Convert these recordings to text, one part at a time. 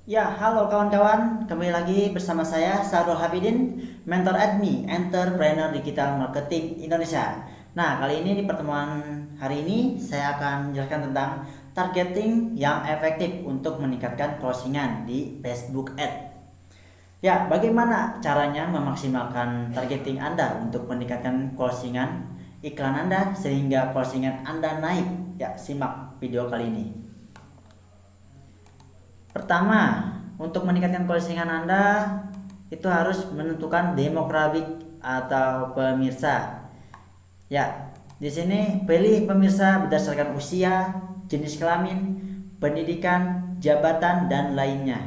Ya, halo kawan-kawan. Kembali lagi bersama saya Sarul Hafidin, mentor admin Entrepreneur Digital Marketing Indonesia. Nah, kali ini di pertemuan hari ini saya akan menjelaskan tentang targeting yang efektif untuk meningkatkan closingan di Facebook Ad. Ya, bagaimana caranya memaksimalkan targeting Anda untuk meningkatkan closingan iklan Anda sehingga closingan Anda naik? Ya, simak video kali ini. Pertama, untuk meningkatkan closingan Anda itu harus menentukan demografik atau pemirsa. Ya, di sini pilih pemirsa berdasarkan usia, jenis kelamin, pendidikan, jabatan dan lainnya.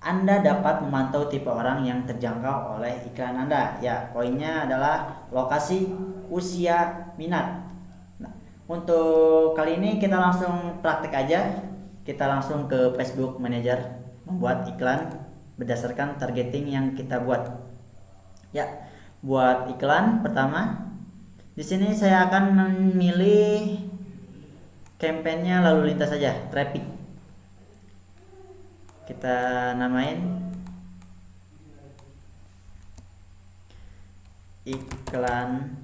Anda dapat memantau tipe orang yang terjangkau oleh iklan Anda. Ya, poinnya adalah lokasi, usia, minat. Nah, untuk kali ini kita langsung praktek aja. Kita langsung ke Facebook Manager membuat iklan berdasarkan targeting yang kita buat. Ya, buat iklan pertama. Di sini saya akan memilih kampanyenya lalu lintas saja, traffic. Kita namain iklan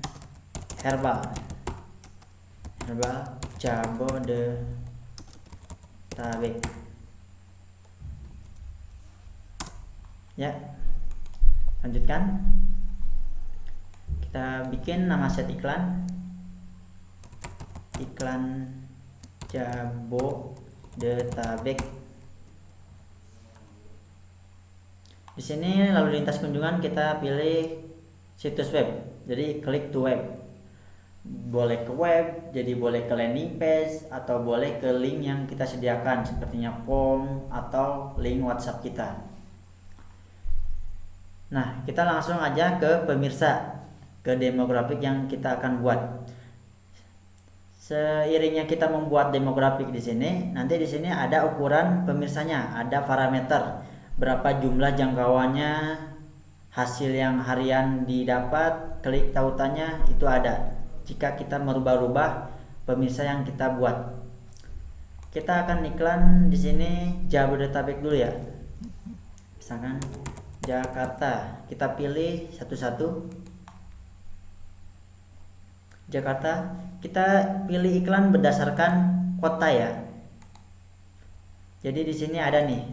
herbal. Herbal Jabodetabek. Ya, lanjutkan. Kita bikin nama set iklan Jabodetabek. Di sini lalu lintas kunjungan kita pilih situs web. Jadi klik to web. Boleh ke web, jadi boleh ke landing page atau boleh ke link yang kita sediakan sepertinya form atau link WhatsApp kita. Nah, kita langsung aja ke pemirsa, ke demografik yang kita akan buat. Seiringnya kita membuat demografik di sini, nanti di sini ada ukuran pemirsanya, ada parameter, berapa jumlah jangkauannya, hasil yang harian didapat, klik tautannya itu ada. Jika kita merubah-rubah pemirsa yang kita buat, kita akan iklan di sini Jabodetabek dulu ya. Misalkan Jakarta, kita pilih satu-satu. Jakarta, kita pilih iklan berdasarkan kota ya. Jadi di sini ada nih,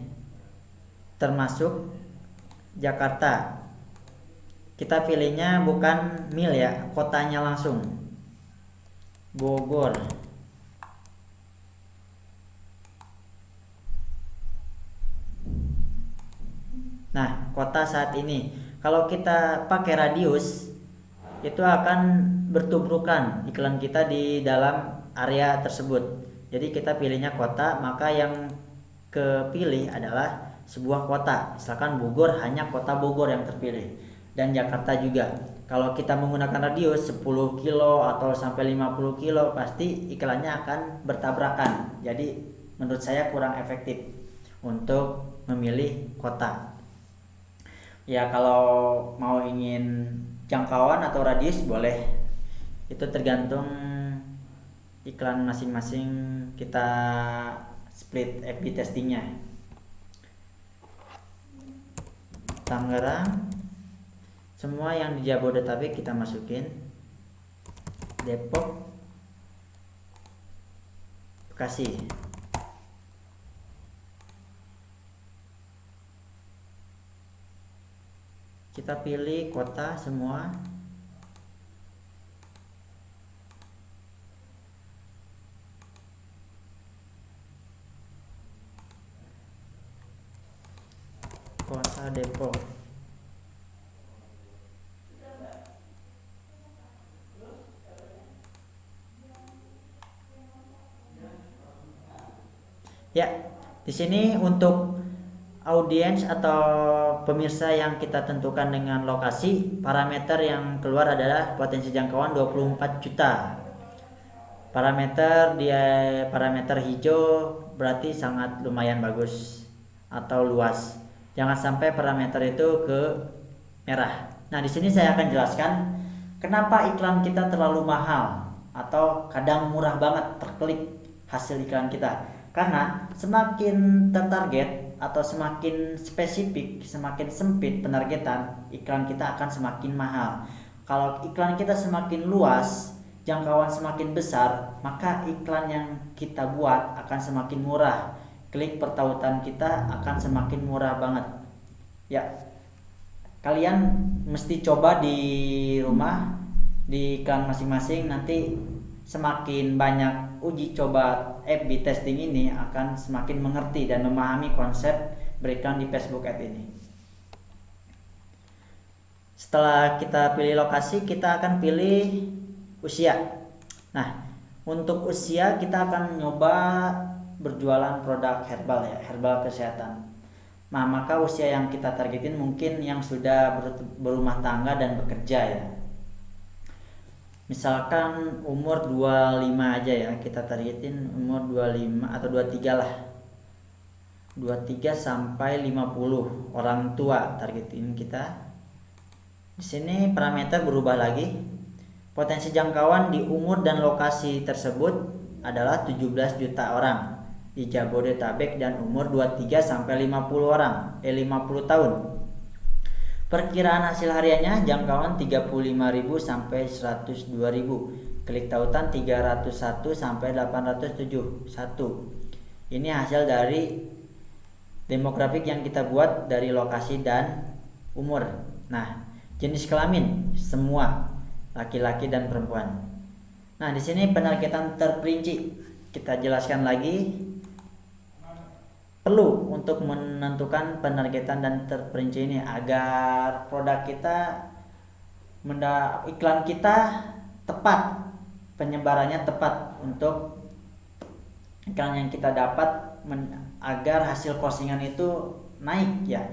termasuk Jakarta. Kita pilihnya bukan mil ya, kotanya langsung. Bogor. Nah, kota saat ini. Kalau kita pakai radius, itu akan bertubrukan iklan kita di dalam area tersebut. Jadi kita pilihnya kota, maka yang kepilih adalah sebuah kota. Misalkan Bogor, hanya kota Bogor yang terpilih. Dan Jakarta juga. Kalau kita menggunakan radius 10 kilo atau sampai 50 kilo, pasti iklannya akan bertabrakan. Jadi menurut saya kurang efektif untuk memilih kota. Ya, kalau mau ingin jangkauan atau radius boleh. Itu tergantung iklan masing-masing, kita split A/B testingnya. Tangerang, semua yang di Jabodetabek kita masukin. Depok, Bekasi. Kita pilih kota semua. Kota Depok. Ya, di sini untuk audiens atau pemirsa yang kita tentukan dengan lokasi, parameter yang keluar adalah potensi jangkauan 24 juta. Parameter hijau berarti sangat lumayan bagus atau luas. Jangan sampai parameter itu ke merah. Nah, di sini saya akan jelaskan kenapa iklan kita terlalu mahal atau kadang murah banget terklik hasil iklan kita. Karena semakin tertarget, atau semakin spesifik, semakin sempit penargetan, iklan kita akan semakin mahal. Kalau iklan kita semakin luas, jangkauan semakin besar, maka iklan yang kita buat akan semakin murah. Klik per tautan kita akan semakin murah banget. Ya, kalian mesti coba di rumah, di iklan masing-masing. Nanti semakin banyak uji coba A/B testing ini, akan semakin mengerti dan memahami konsep beriklan di Facebook Ads ini. Setelah kita pilih lokasi, kita akan pilih usia. Nah, untuk usia kita akan nyoba berjualan produk herbal ya, herbal kesehatan. Nah, maka usia yang kita targetin mungkin yang sudah berumah tangga dan bekerja ya. Misalkan umur 25 aja ya, kita targetin umur 25 atau 23 lah. 23 sampai 50 orang tua targetin kita. Di sini parameter berubah lagi. Potensi jangkauan di umur dan lokasi tersebut adalah 17 juta orang di Jabodetabek dan umur 23 sampai 50 orang, 50 tahun. Perkiraan hasil hariannya jangkauan 35.000 sampai 102.000. Klik tautan 301 sampai 871. Ini hasil dari demografik yang kita buat dari lokasi dan umur. Nah, jenis kelamin semua, laki-laki dan perempuan. Nah, di sini penargetan terperinci. Kita jelaskan lagi. Perlu untuk menentukan penargetan dan terperinci ini agar produk kita, iklan kita tepat, penyebarannya tepat untuk iklan yang kita dapat, agar hasil closing-an itu naik ya.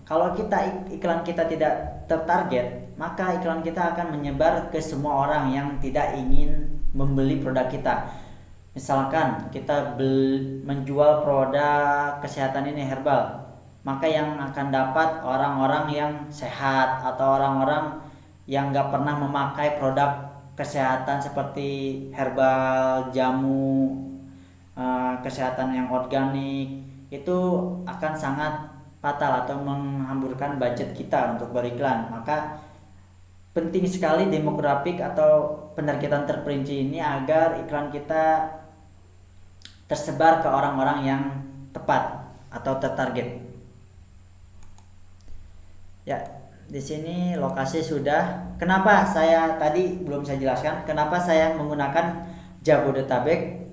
Kalau iklan kita tidak tertarget, maka iklan kita akan menyebar ke semua orang yang tidak ingin membeli produk kita. Misalkan kita menjual produk kesehatan ini herbal, maka yang akan dapat orang-orang yang sehat atau orang-orang yang gak pernah memakai produk kesehatan seperti herbal, jamu, kesehatan yang organik. Itu akan sangat fatal atau menghamburkan budget kita untuk beriklan. Maka penting sekali demografik atau penargetan terperinci ini agar iklan kita tersebar ke orang-orang yang tepat atau tertarget. Ya, di sini lokasi sudah. Kenapa saya tadi belum saya jelaskan kenapa saya menggunakan Jabodetabek,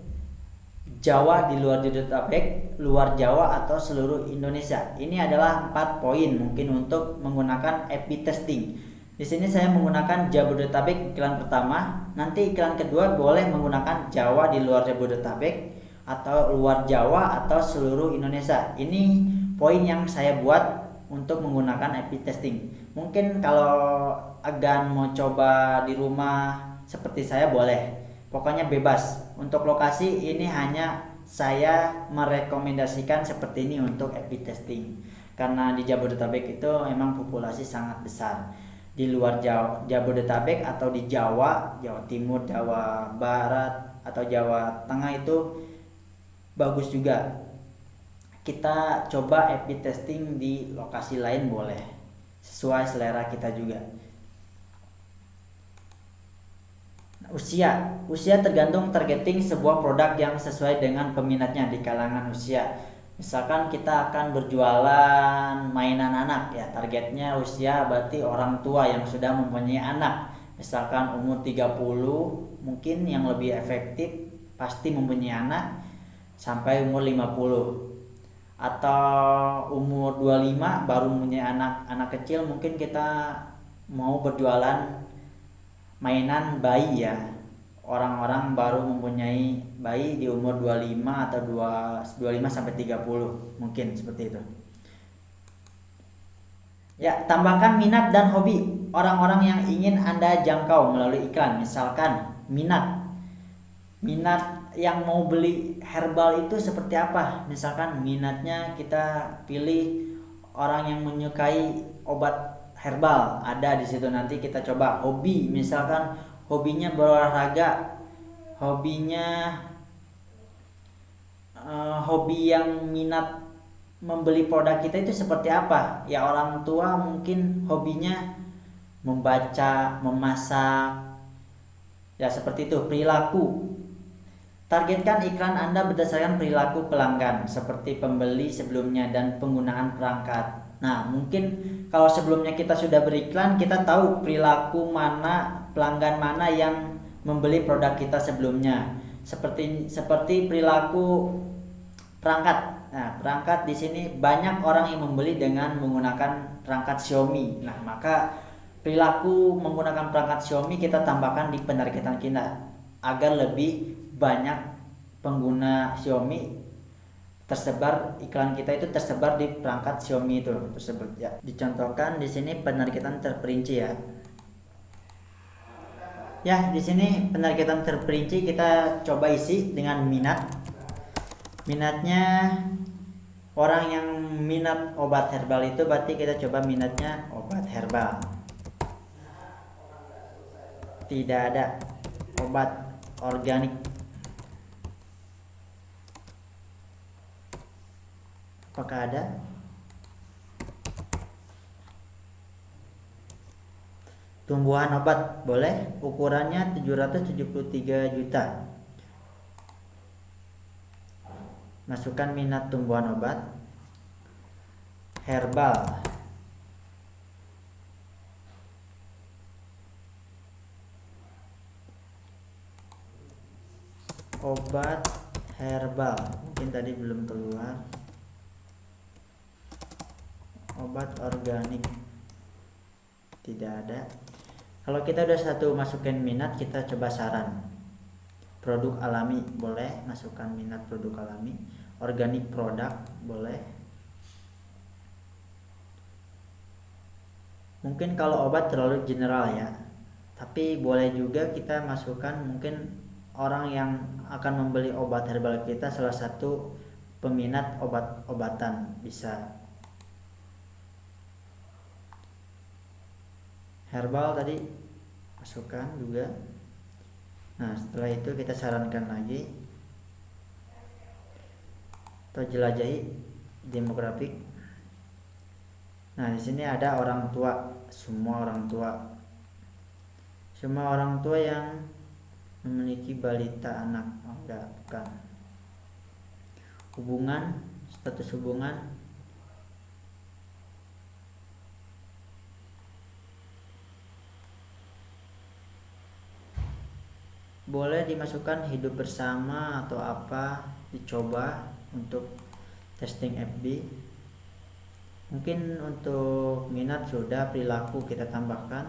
Jawa di luar Jabodetabek, luar Jawa atau seluruh Indonesia. Ini adalah 4 poin mungkin untuk menggunakan A/B testing. Di sini saya menggunakan Jabodetabek iklan pertama, nanti iklan kedua boleh menggunakan Jawa di luar Jabodetabek atau luar Jawa atau seluruh Indonesia. Ini poin yang saya buat untuk menggunakan A/B testing. Mungkin kalau agan mau coba di rumah seperti saya boleh. Pokoknya bebas. Untuk lokasi ini hanya saya merekomendasikan seperti ini untuk A/B testing. Karena di Jabodetabek itu memang populasi sangat besar. Di luar Jabodetabek atau di Jawa, Jawa Timur, Jawa Barat atau Jawa Tengah itu bagus juga. Kita coba A/B testing di lokasi lain boleh, sesuai selera kita juga. Usia tergantung targeting sebuah produk yang sesuai dengan peminatnya di kalangan usia. Misalkan kita akan berjualan mainan anak ya, targetnya usia berarti orang tua yang sudah mempunyai anak. Misalkan umur 30 mungkin yang lebih efektif pasti mempunyai anak sampai umur 50. Atau umur 25 baru mempunyai anak kecil, mungkin kita mau berjualan mainan bayi ya. Orang-orang baru mempunyai bayi di umur 25 atau 25 sampai 30 mungkin seperti itu. Ya, tambahkan minat dan hobi orang-orang yang ingin Anda jangkau melalui iklan. Misalkan minat yang mau beli herbal itu seperti apa. Misalkan minatnya kita pilih orang yang menyukai obat herbal, ada di situ. Nanti kita coba hobi, misalkan hobinya berolahraga, hobi yang minat membeli produk kita itu seperti apa. Ya orang tua mungkin hobinya membaca, memasak, ya seperti itu. Perilaku, targetkan iklan Anda berdasarkan perilaku pelanggan seperti pembeli sebelumnya dan penggunaan perangkat. Nah, mungkin kalau sebelumnya kita sudah beriklan, kita tahu perilaku mana, pelanggan mana yang membeli produk kita sebelumnya. Seperti perilaku perangkat. Nah, perangkat di sini banyak orang yang membeli dengan menggunakan perangkat Xiaomi. Nah, maka perilaku menggunakan perangkat Xiaomi kita tambahkan di penargetan kita agar lebih banyak pengguna Xiaomi tersebar, iklan kita itu tersebar di perangkat Xiaomi itu tersebut ya. Dicontohkan di sini penargetan terperinci ya. Ya, di sini penargetan terperinci kita coba isi dengan minat. Minatnya orang yang minat obat herbal itu berarti kita coba minatnya obat herbal. Tidak ada obat organik. Apakah ada? Tumbuhan obat boleh, ukurannya 773 juta. Masukkan minat tumbuhan obat. Herbal. Obat herbal. Mungkin tadi belum keluar. Obat organik. Tidak ada. Kalau kita udah satu masukin minat, kita coba saran. Produk alami boleh, masukkan minat produk alami. Organik produk boleh. Mungkin kalau obat terlalu general ya, tapi boleh juga kita masukkan mungkin orang yang akan membeli obat herbal kita salah satu peminat obat-obatan, bisa. Herbal tadi masukkan juga. Nah, setelah itu kita sarankan lagi atau jelajahi demografik. Nah, di sini ada orang tua, semua orang tua yang memiliki balita anak. Oh, enggak, bukan. Hubungan, status hubungan. Boleh dimasukkan hidup bersama atau apa, dicoba untuk testing FB. Mungkin untuk minat sudah, perilaku kita tambahkan.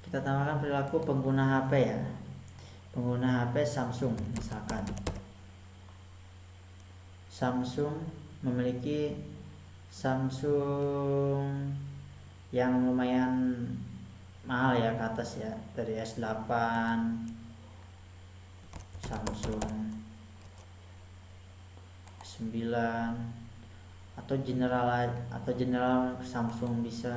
Kita tambahkan perilaku pengguna HP ya. Pengguna HP Samsung misalkan. Samsung memiliki Samsung yang lumayan mahal ya, ke atas ya, dari S8, Samsung S9 atau general Samsung bisa.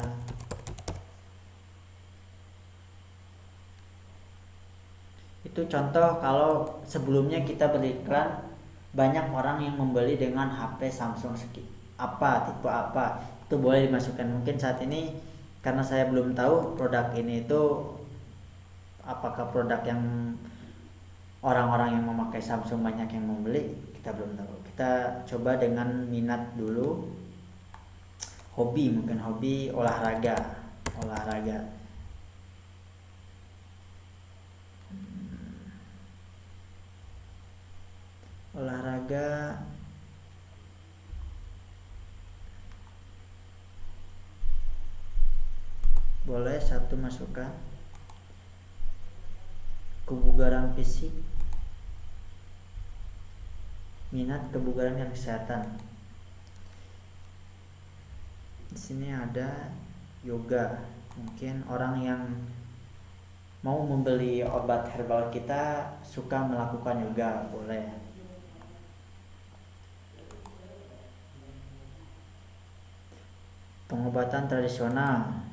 Itu contoh kalau sebelumnya kita beriklan banyak orang yang membeli dengan HP Samsung apa, tipe apa, itu boleh dimasukkan. Mungkin saat ini karena saya belum tahu produk ini itu apakah produk yang orang-orang yang memakai Samsung banyak yang membeli, kita belum tahu. Kita coba dengan minat dulu. Hobi, mungkin hobi olahraga. Boleh satu masukkan. Kebugaran fisik, minat kebugaran dan kesehatan. Di sini ada yoga. Mungkin orang yang mau membeli obat herbal kita suka melakukan yoga, boleh. Pengobatan tradisional.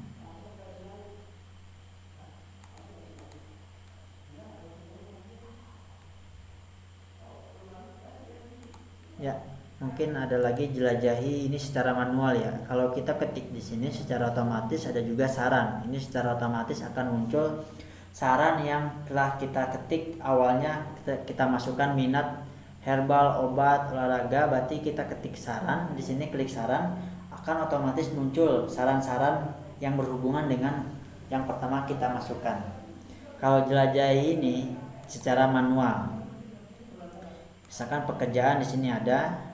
Ya, mungkin ada lagi jelajahi ini secara manual ya. Kalau kita ketik di sini secara otomatis ada juga saran. Ini secara otomatis akan muncul saran yang telah kita ketik awalnya, kita masukkan minat herbal, obat, olahraga, berarti kita ketik saran di sini, klik saran, akan otomatis muncul saran-saran yang berhubungan dengan yang pertama kita masukkan. Kalau jelajahi ini secara manual, misalkan pekerjaan di sini ada,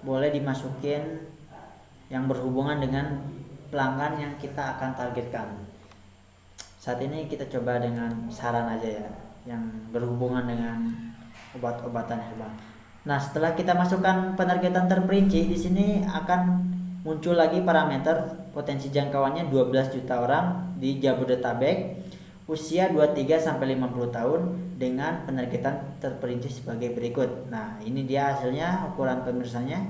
boleh dimasukin yang berhubungan dengan pelanggan yang kita akan targetkan. Saat ini kita coba dengan saran aja ya, yang berhubungan dengan obat-obatan herbal. Nah, setelah kita masukkan penargetan terperinci, di sini akan muncul lagi parameter potensi jangkauannya 12 juta orang di Jabodetabek, usia 23 sampai 50 tahun dengan penargetan terperinci sebagai berikut. Nah, ini dia hasilnya, ukuran pemirsanya.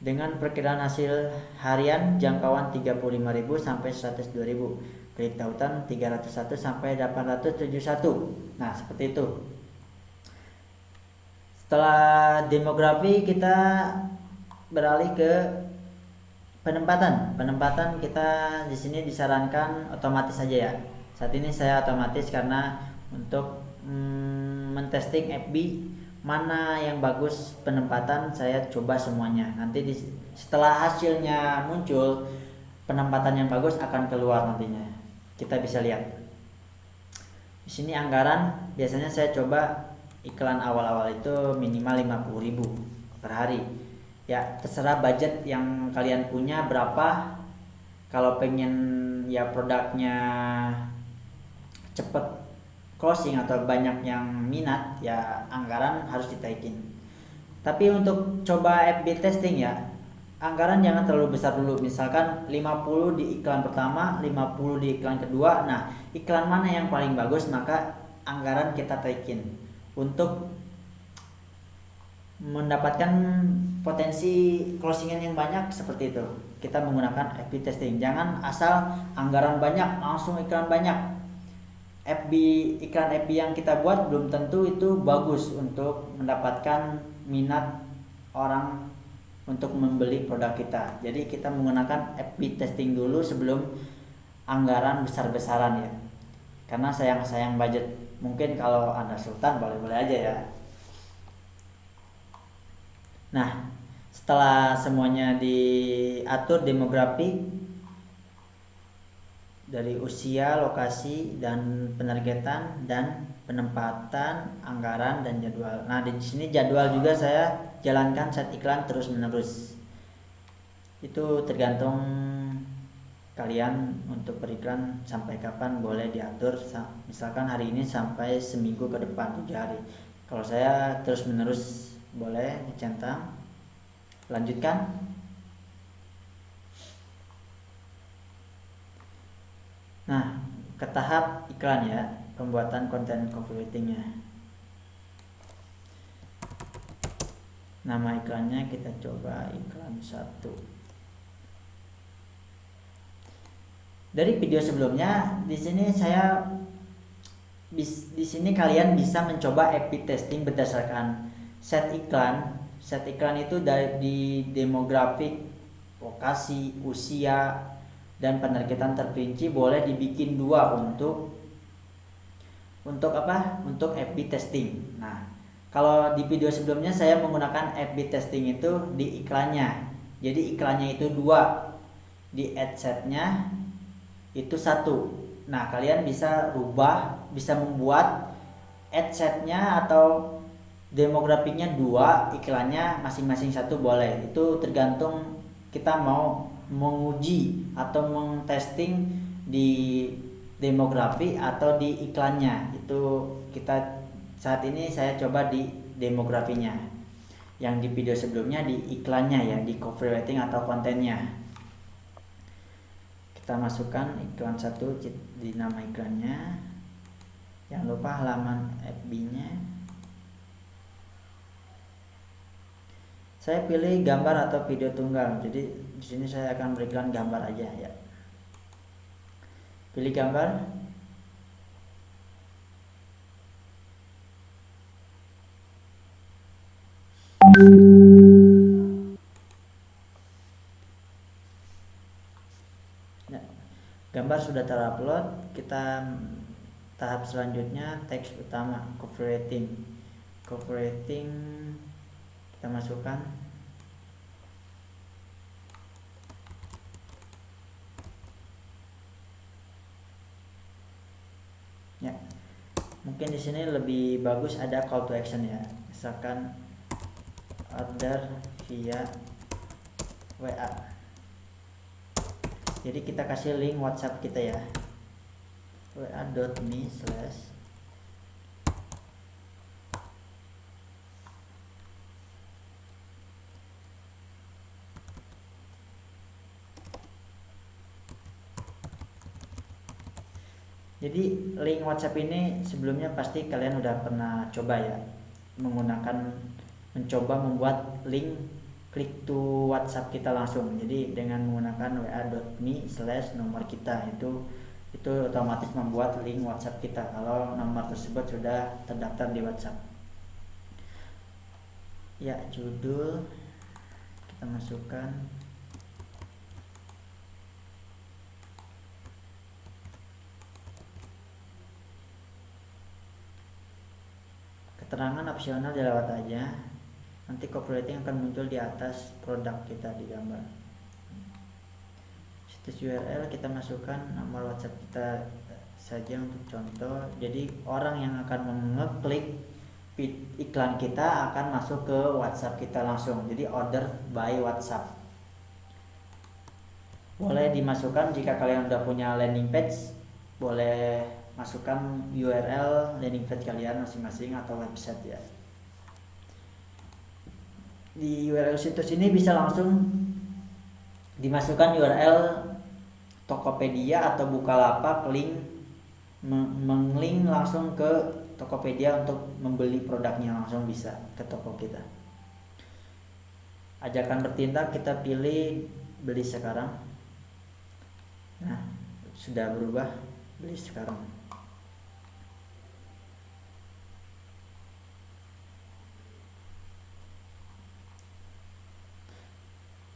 Dengan perkiraan hasil harian jangkauan 35.000 sampai 102.000, klik tautan 301 sampai 871. Nah, seperti itu. Setelah demografi, kita beralih ke penempatan. Penempatan kita di sini disarankan otomatis saja ya. Saat ini saya otomatis karena untuk mentesting FB mana yang bagus penempatan, saya coba semuanya. Nanti setelah hasilnya muncul, penempatan yang bagus akan keluar nantinya. Kita bisa lihat. Di sini anggaran biasanya saya coba iklan awal-awal itu minimal 50.000 per hari. Ya, terserah budget yang kalian punya berapa. Kalau pengen ya produknya cepet closing atau banyak yang minat, ya anggaran harus ditaikin. Tapi untuk coba FB testing ya, anggaran jangan terlalu besar dulu. Misalkan 50 di iklan pertama, 50 di iklan kedua. Nah, iklan mana yang paling bagus, maka anggaran kita taikin untuk mendapatkan potensi closingan yang banyak. Seperti itu kita menggunakan FB testing. Jangan asal anggaran banyak langsung iklan banyak. Iklan FB yang kita buat belum tentu itu bagus untuk mendapatkan minat orang untuk membeli produk kita. Jadi kita menggunakan FB testing dulu sebelum anggaran besar-besaran ya. Karena sayang budget. Mungkin kalau Anda sultan boleh-boleh aja ya. Nah, setelah semuanya diatur demografi dari usia, lokasi, dan penargetan, dan penempatan, anggaran, dan jadwal. Nah, di sini jadwal juga saya jalankan set iklan terus-menerus. Itu tergantung kalian untuk beriklan sampai kapan boleh diatur. Misalkan hari ini sampai seminggu ke depan 7 hari. Kalau saya terus-menerus boleh dicentang. Lanjutkan. Nah, ke tahap iklan ya, pembuatan konten copywritingnya. Nama iklannya kita coba iklan 1. Dari video sebelumnya, di sini kalian bisa mencoba A/B testing berdasarkan set iklan. Set iklan itu di demografik, lokasi, usia, dan penargetan terperinci boleh dibikin 2 untuk apa? Untuk FB testing. Nah, kalau di video sebelumnya saya menggunakan FB testing itu di iklannya. Jadi iklannya itu 2, di ad setnya itu 1. Nah, kalian bisa rubah, bisa membuat ad setnya atau demografiknya 2, iklannya masing-masing 1 boleh. Itu tergantung kita mau menguji atau mentesting di demografi atau di iklannya. Itu kita saat ini saya coba di demografinya. Yang di video sebelumnya di iklannya ya, di copywriting atau kontennya. Kita masukkan iklan 1 di nama iklannya. Jangan lupa halaman FB-nya. Saya pilih gambar atau video tunggal. Jadi di sini saya akan berikan gambar aja ya. Pilih gambar. Ya, gambar sudah terupload. Kita tahap selanjutnya teks utama copywriting. Kita masukkan. Ya, mungkin di sini lebih bagus ada call to action ya, misalkan order via WA. Jadi kita kasih link WhatsApp kita ya, wa.me/. Jadi link WhatsApp ini sebelumnya pasti kalian udah pernah coba ya, mencoba membuat link klik to WhatsApp kita langsung. Jadi dengan menggunakan wa.me/nomor kita itu otomatis membuat link WhatsApp kita kalau nomor tersebut sudah terdaftar di WhatsApp. Ya, judul kita masukkan. Keterangan opsional dilewat aja. Nanti copywriting akan muncul di atas produk kita di gambar. Situs URL kita masukkan nomor WhatsApp kita saja untuk contoh. Jadi orang yang akan mengeklik iklan kita akan masuk ke WhatsApp kita langsung. Jadi order by WhatsApp. Boleh dimasukkan jika kalian udah punya landing page, boleh masukkan URL landing page kalian masing-masing atau website ya. Di URL situs ini bisa langsung dimasukkan URL Tokopedia atau Bukalapak, menglink langsung ke Tokopedia untuk membeli produknya, langsung bisa ke toko kita. Ajakan bertindak kita pilih beli sekarang. Nah, sudah berubah beli sekarang.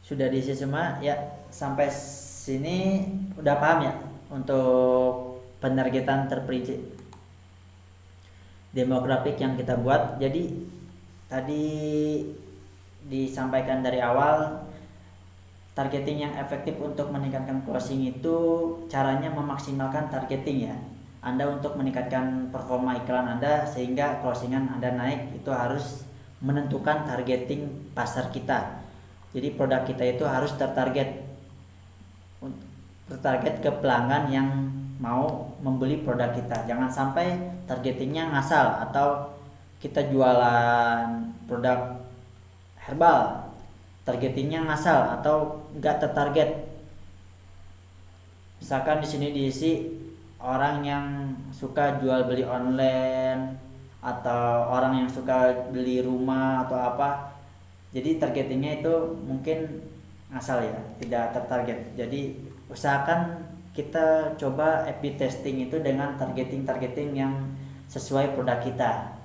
Sudah diisi semua ya. Sampai sini udah paham ya untuk penargetan terperinci demografik yang kita buat. Jadi tadi disampaikan dari awal, targeting yang efektif untuk meningkatkan closing itu caranya memaksimalkan targeting ya. Anda untuk meningkatkan performa iklan Anda sehingga closingan Anda naik, itu harus menentukan targeting pasar kita. Jadi produk kita itu harus tertarget ke pelanggan yang mau membeli produk kita. Jangan sampai targetingnya ngasal atau kita jualan produk herbal, targetingnya ngasal atau enggak tertarget. Misalkan di sini diisi orang yang suka jual beli online atau orang yang suka beli rumah atau apa. Jadi targetingnya itu mungkin ngasal ya, tidak tertarget. Jadi usahakan kita coba A/B testing itu dengan targeting yang sesuai produk kita.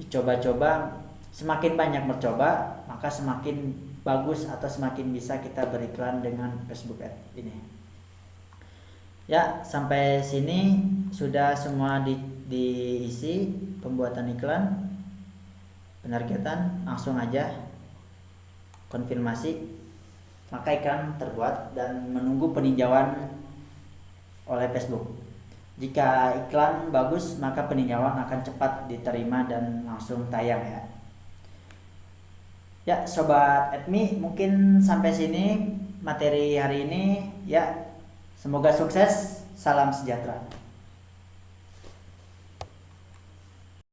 Dicoba-coba, semakin banyak mencoba maka semakin bagus atau semakin bisa kita beriklan dengan Facebook Ads ini. Ya, sampai sini sudah semua diisi pembuatan iklan, penargetan. Langsung aja konfirmasi, maka iklan terbuat dan menunggu peninjauan oleh Facebook. Jika iklan bagus, maka peninjauan akan cepat diterima dan langsung tayang ya. Ya, Sobat Admi, mungkin sampai sini materi hari ini ya. Semoga sukses, salam sejahtera.